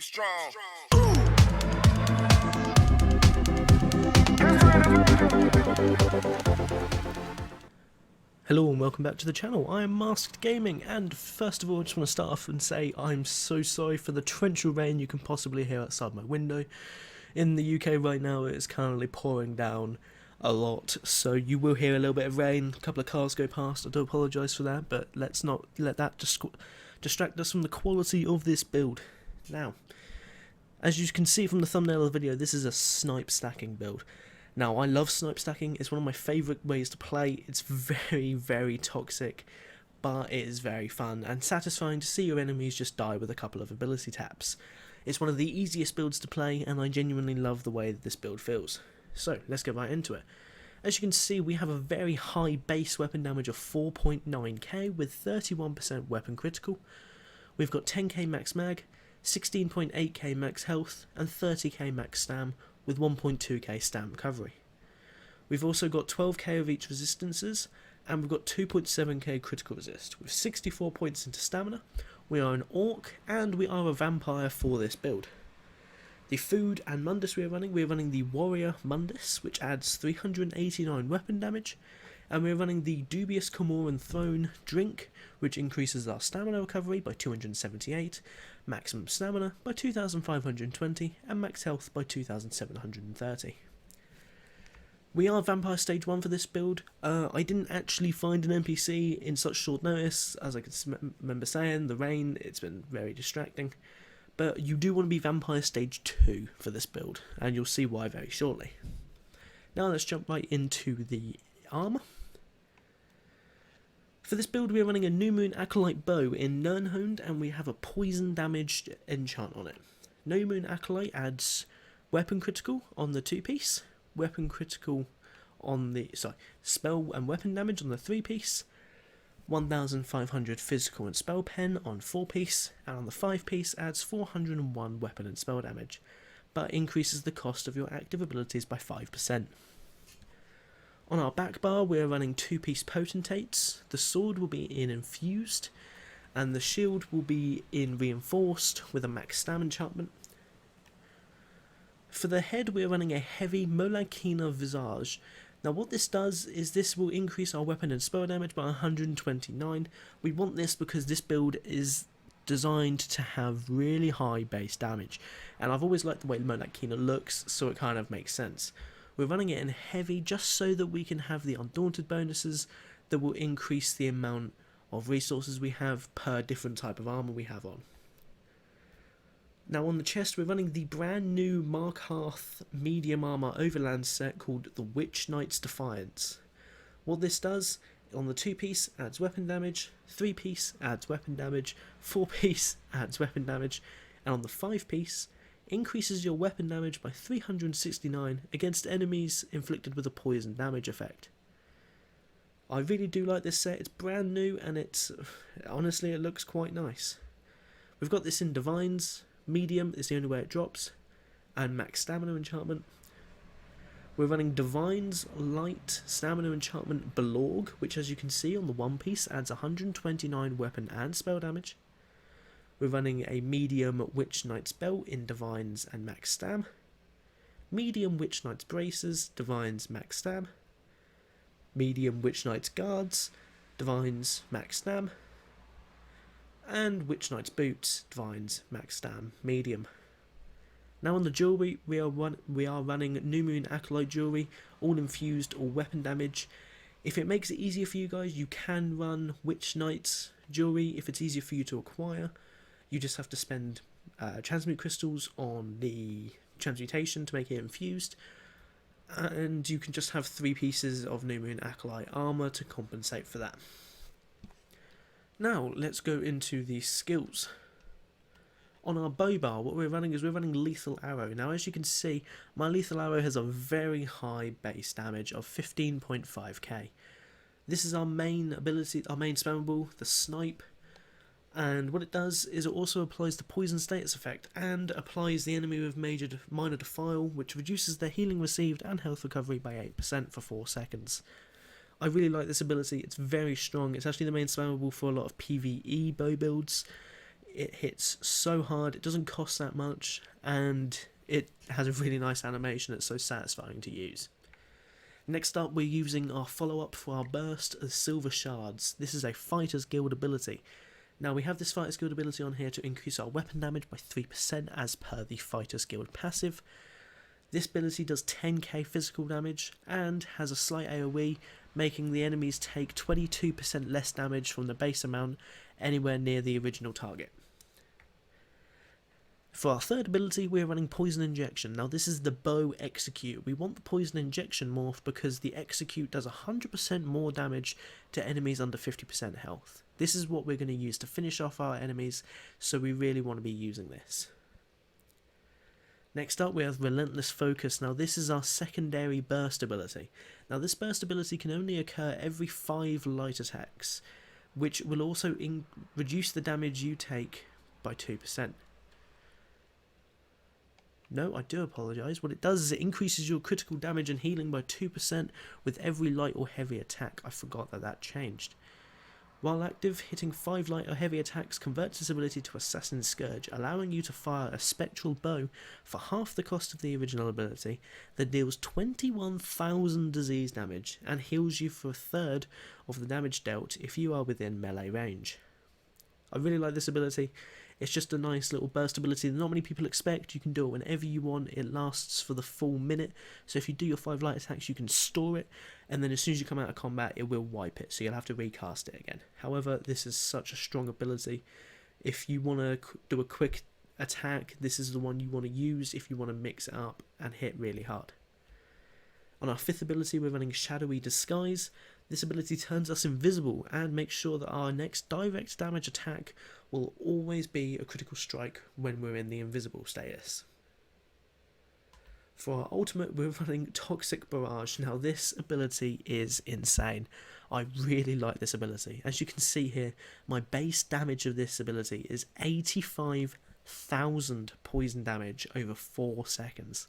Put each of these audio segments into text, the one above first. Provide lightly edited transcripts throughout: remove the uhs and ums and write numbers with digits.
strong. Hello and welcome back to the channel. I am Masked Gaming, and first of all I just want to start off and say I'm so sorry for the torrential rain you can possibly hear outside my window. In the UK right now it is currently pouring down a lot, so you will hear a little bit of rain, a couple of cars go past. I do apologise for that, but let's not let that distract us from the quality of this build. Now, as you can see from the thumbnail of the video, this is a snipe stacking build. Now, I love snipe stacking, it's one of my favourite ways to play. It's very, very toxic, but it is very fun and satisfying to see your enemies just die with a couple of ability taps. It's one of the easiest builds to play, and I genuinely love the way that this build feels. So, let's get right into it. As you can see, we have a very high base weapon damage of 4.9k with 31% weapon critical. We've got 10k max mag, 16.8k max health, and 30k max stam, with 1.2k stam recovery. We've also got 12k of each resistances, and we've got 2.7k critical resist, with 64 points into stamina. We are an orc, and we are a vampire for this build. The food and mundus we are running the warrior mundus, which adds 389 weapon damage, and we're running the dubious Comoran throne drink, which increases our stamina recovery by 278, maximum stamina by 2520, and max health by 2730. We are Vampire Stage 1 for this build. I didn't actually find an NPC in such short notice, as I could remember saying, the rain, it's been very distracting. But you do want to be Vampire Stage 2 for this build, and you'll see why very shortly. Now let's jump right into the armour. For this build we are running a New Moon Acolyte bow in Nirnhoned, and we have a poison damaged enchant on it. New Moon Acolyte adds weapon critical on the 2-piece, weapon critical on the, spell and weapon damage on the 3-piece, 1500 physical and spell pen on 4-piece, and on the 5-piece adds 401 weapon and spell damage, but increases the cost of your active abilities by 5%. On our back bar we are running 2-piece potentates. The sword will be in infused, and the shield will be in reinforced with a max stam enchantment. For the head we are running a heavy Molakina visage. Now what this does is this will increase our weapon and spell damage by 129. We want this because this build is designed to have really high base damage, and I've always liked the way Molakina looks, so it kind of makes sense. We're running it in heavy just so that we can have the Undaunted bonuses that will increase the amount of resources we have per different type of armour we have on. Now on the chest we're running the brand new markarth medium armour overland set called the Witch Knight's Defiance. What this does, on the 2-piece adds weapon damage, 3-piece adds weapon damage, 4-piece adds weapon damage, and on the 5-piece increases your weapon damage by 369 against enemies inflicted with a poison damage effect. I really do like this set, it's brand new and honestly it looks quite nice. We've got this in Divines, medium is the only way it drops, and max stamina enchantment. We're running Divines light stamina enchantment Belorg, which as you can see on the 1-piece adds 129 weapon and spell damage. We're running a medium Witch Knight's belt in Divines and max stam. Medium Witch Knight's braces, Divines max stam. Medium Witch Knight's guards, Divines max stam. And Witch Knight's boots, Divines max stam medium. Now on the jewellery, we are running New Moon Acolyte jewellery, all infused, all weapon damage. If it makes it easier for you guys, you can run Witch Knight's jewellery if it's easier for you to acquire. You just have to spend transmute crystals on the transmutation to make it infused, and you can just have 3 pieces of New Moon Acolyte armour to compensate for that. Now let's go into the skills. On our bow bar, what we're running is Lethal Arrow. Now as you can see, my Lethal Arrow has a very high base damage of 15.5k. This is our main ability, our main spammable, the Snipe. And what it does is it also applies the poison status effect and applies the enemy with minor defile, which reduces their healing received and health recovery by 8% for 4 seconds. I really like this ability, it's very strong, it's actually the main spammable for a lot of PvE bow builds. it hits so hard, it doesn't cost that much, and it has a really nice animation that's so satisfying to use. Next up, we're using our follow-up for our burst of Silver Shards. This is a Fighter's Guild ability. Now, we have this Fighter's Guild ability on here to increase our weapon damage by 3% as per the Fighter's Guild passive. This ability does 10k physical damage and has a slight AoE, making the enemies take 22% less damage from the base amount anywhere near the original target. For our third ability, we're running Poison Injection. Now this is the Bow Execute. We want the Poison Injection morph because the Execute does 100% more damage to enemies under 50% health. This is what we're going to use to finish off our enemies, so we really want to be using this. Next up, we have Relentless Focus. Now this is our secondary burst ability. Now this burst ability can only occur every 5 light attacks, which will also reduce the damage you take by 2%. No, I do apologise. What it does is it increases your critical damage and healing by 2% with every light or heavy attack. I forgot that changed. While active, hitting 5 light or heavy attacks converts this ability to Assassin's Scourge, allowing you to fire a spectral bow for half the cost of the original ability that deals 21,000 disease damage and heals you for a third of the damage dealt if you are within melee range. I really like this ability. It's just a nice little burst ability that not many people expect. You can do it whenever you want. It lasts for the full minute. So if you do your 5 light attacks, you can store it. And then as soon as you come out of combat, it will wipe it. So you'll have to recast it again. However, this is such a strong ability. If you want to do a quick attack, this is the one you want to use if you want to mix it up and hit really hard. On our 5th ability, we're running Shadowy Disguise. This ability turns us invisible and makes sure that our next direct damage attack will always be a critical strike when we're in the invisible status. For our ultimate, we're running Toxic Barrage. Now this ability is insane. I really like this ability. As you can see here, my base damage of this ability is 85,000 poison damage over 4 seconds.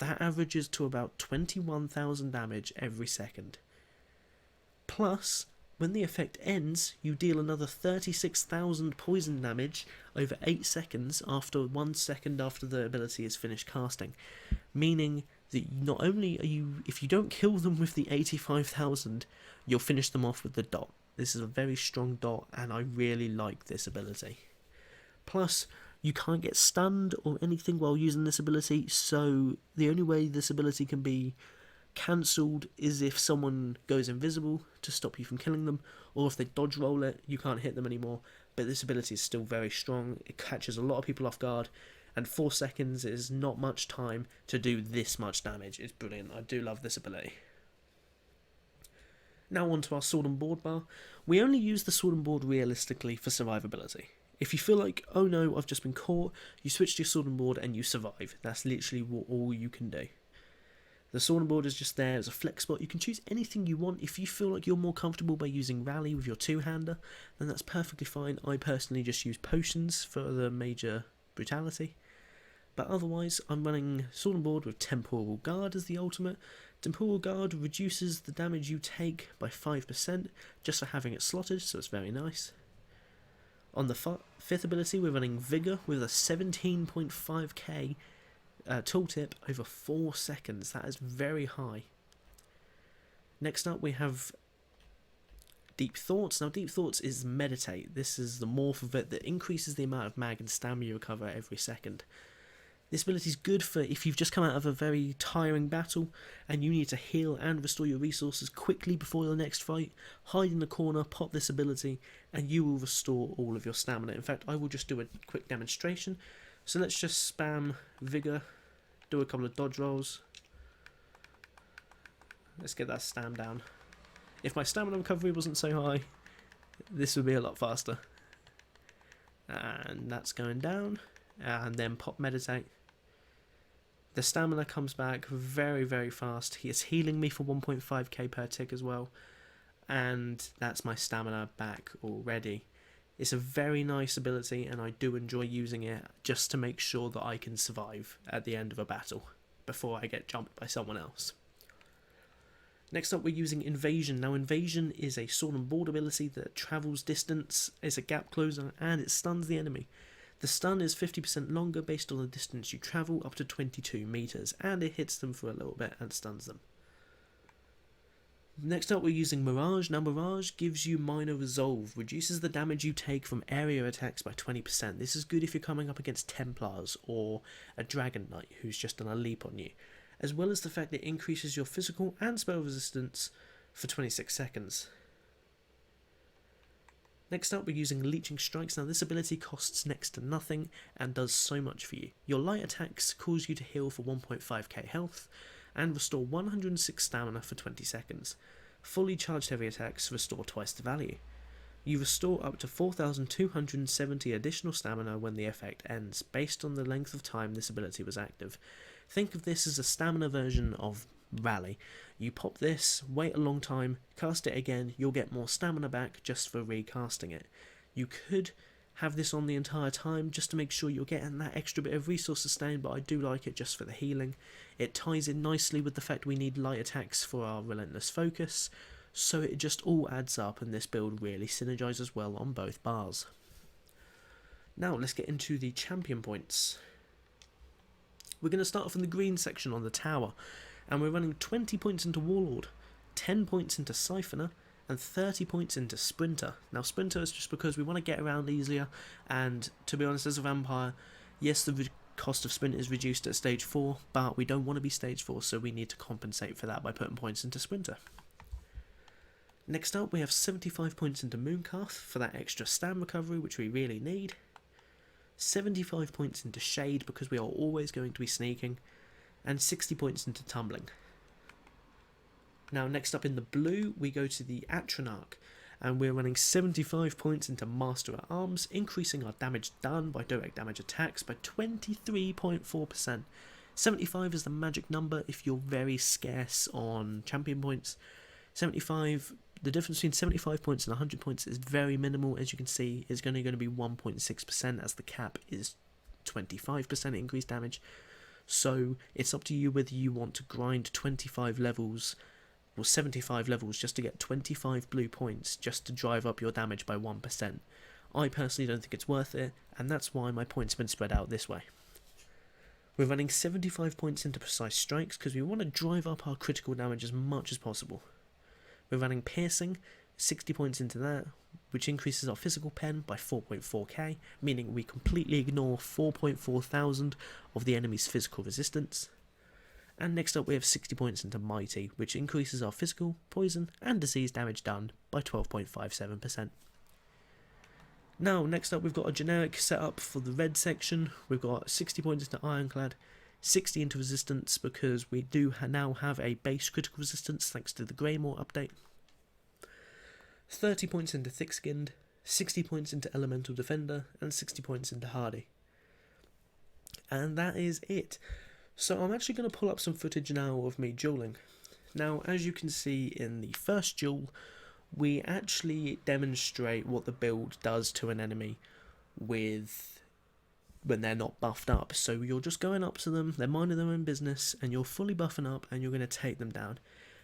That averages to about 21,000 damage every second. Plus, when the effect ends, you deal another 36,000 poison damage over 8 seconds after 1 second after the ability is finished casting. Meaning that not only are you, if you don't kill them with the 85,000, you'll finish them off with the dot. This is a very strong dot and I really like this ability. Plus, you can't get stunned or anything while using this ability, so the only way this ability can be cancelled is if someone goes invisible to stop you from killing them, or if they dodge roll it, you can't hit them anymore. But this ability is still very strong. It catches a lot of people off guard, and 4 seconds is not much time to do this much damage. It's brilliant. I do love this ability. Now on to our Sword and Board bar. We only use the Sword and Board realistically for survivability. If you feel like, oh no, I've just been caught, you switch to your Sword and Board and you survive. That's literally all you can do. The Sword and Board is just there as a flex spot. You can choose anything you want. If you feel like you're more comfortable by using Rally with your 2-hander, then that's perfectly fine. I personally just use Potions for the major brutality. But otherwise, I'm running Sword and Board with Temporal Guard as the ultimate. Temporal Guard reduces the damage you take by 5% just for having it slotted, so it's very nice. On the 5th ability, we're running Vigour with a 17.5k tooltip over 4 seconds. That is very high. Next up, we have Deep Thoughts. Now, Deep Thoughts is Meditate. This is the morph of it that increases the amount of mag and stamina you recover every second. This ability is good for if you've just come out of a very tiring battle and you need to heal and restore your resources quickly before the next fight. Hide in the corner, pop this ability, and you will restore all of your stamina. In fact, I will just do a quick demonstration. So let's just spam Vigour, do a couple of dodge rolls. Let's get that stam down. If my stamina recovery wasn't so high, this would be a lot faster. And that's going down. And then pop Meditate. The stamina comes back very, very fast. He is healing me for 1.5k per tick as well. And that's my stamina back already. It's a very nice ability and I do enjoy using it just to make sure that I can survive at the end of a battle before I get jumped by someone else. Next up, we're using Invasion. Now, Invasion is a sword and board ability that travels distance, is a gap closer, and it stuns the enemy. The stun is 50% longer based on the distance you travel, up to 22 meters, and it hits them for a little bit and stuns them. Next up, we're using Mirage. Now, Mirage gives you minor resolve, reduces the damage you take from area attacks by 20%. This is good if you're coming up against Templars or a Dragon Knight who's just done a leap on you, as well as the fact that it increases your physical and spell resistance for 26 seconds. Next up, we're using Leeching Strikes. Now, this ability costs next to nothing and does so much for you. Your light attacks cause you to heal for 1.5k health, and restore 106 stamina for 20 seconds. Fully charged heavy attacks restore twice the value. You restore up to 4,270 additional stamina when the effect ends, based on the length of time this ability was active. Think of this as a stamina version of Rally. You pop this, wait a long time, cast it again, you'll get more stamina back just for recasting it. You could have this on the entire time just to make sure you're getting that extra bit of resource sustain, but I do like it just for the healing. It ties in nicely with the fact we need light attacks for our relentless focus, so it just all adds up, and this build really synergizes well on both bars. Now let's get into the champion points. We're going to start from the green section on the tower, and we're running 20 points into Warlord, 10 points into Siphoner, and 30 points into Sprinter. Now, Sprinter is just because we want to get around easier, and to be honest, as a vampire, yes, the cost of Sprint is reduced at stage 4, but we don't want to be stage 4, so we need to compensate for that by putting points into Sprinter. Next up, we have 75 points into Markarth for that extra stam recovery, which we really need. 75 points into Shade, because we are always going to be sneaking. And 60 points into Tumbling. Now, next up in the blue, we go to the Atronach, and we're running 75 points into Master at Arms, increasing our damage done by direct damage attacks by 23.4%. 75 is the magic number if you're very scarce on champion points. 75, the difference between 75 points and 100 points is very minimal. As you can see, it's only going to be 1.6%, as the cap is 25% increased damage. So it's up to you whether you want to grind 25 levels or 75 levels just to get 25 blue points just to drive up your damage by 1%. I personally don't think it's worth it, and that's why my points have been spread out this way. We're running 75 points into Precise Strikes because we want to drive up our critical damage as much as possible. We're running Piercing, 60 points into that, which increases our physical pen by 4.4k, meaning we completely ignore 4.4 thousand of the enemy's physical resistance. And next up we have 60 points into Mighty, which increases our physical, poison and disease damage done by 12.57%. Now, next up we've got a generic setup for the red section. We've got 60 points into Ironclad, 60 into Resistance because we do now have a base critical resistance thanks to the Greymore update. 30 points into Thick-Skinned, 60 points into Elemental Defender, and 60 points into Hardy. And that is it. So I'm actually going to pull up some footage now of me dueling. Now, as you can see in the first duel, we actually demonstrate what the build does to an enemy when they're not buffed up. So you're just going up to them, they're minding their own business, and you're fully buffing up, and you're going to take them down.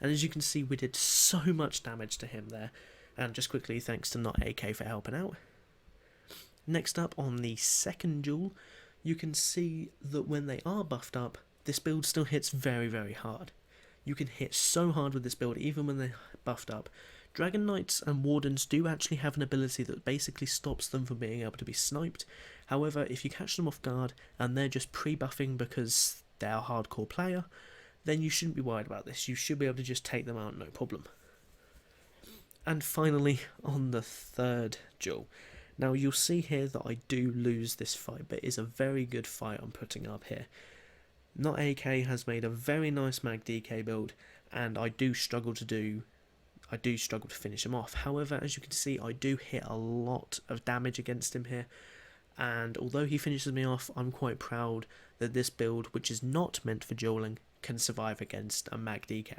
And as you can see, we did so much damage to him there. And just quickly, thanks to Not AK for helping out. Next up, on the second duel, you can see that when they are buffed up, this build still hits very, very hard. You can hit so hard with this build, even when they're buffed up. Dragon Knights and Wardens do actually have an ability that basically stops them from being able to be sniped. However, if you catch them off guard, and they're just pre-buffing because they're a hardcore player, then you shouldn't be worried about this. You should be able to just take them out, no problem. And finally, on the third duel. Now, you'll see here that I do lose this fight, but it is a very good fight I'm putting up here. Not AK has made a very nice Mag DK build, and I do struggle to finish him off. However, as you can see, I do hit a lot of damage against him here, and although he finishes me off, I'm quite proud that this build, which is not meant for dueling, can survive against a Mag DK.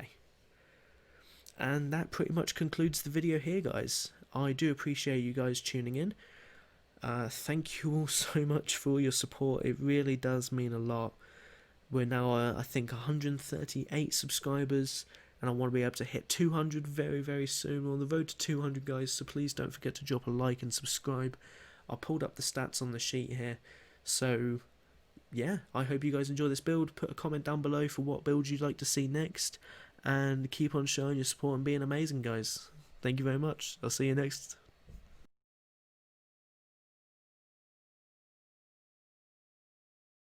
And that pretty much concludes the video here, guys. I do appreciate you guys tuning in. Thank you all so much for your support. It really does mean a lot. We're now, I think, 138 subscribers, and and I want to be able to hit 200 very, very soon. We're on the road to 200, guys, so please don't forget to drop a like and subscribe. I pulled up the stats on the sheet here, so yeah, I hope you guys enjoy this build. Put a comment down below for what build you'd like to see next, and keep on showing your support and being amazing, guys. Thank you very much. I'll see you next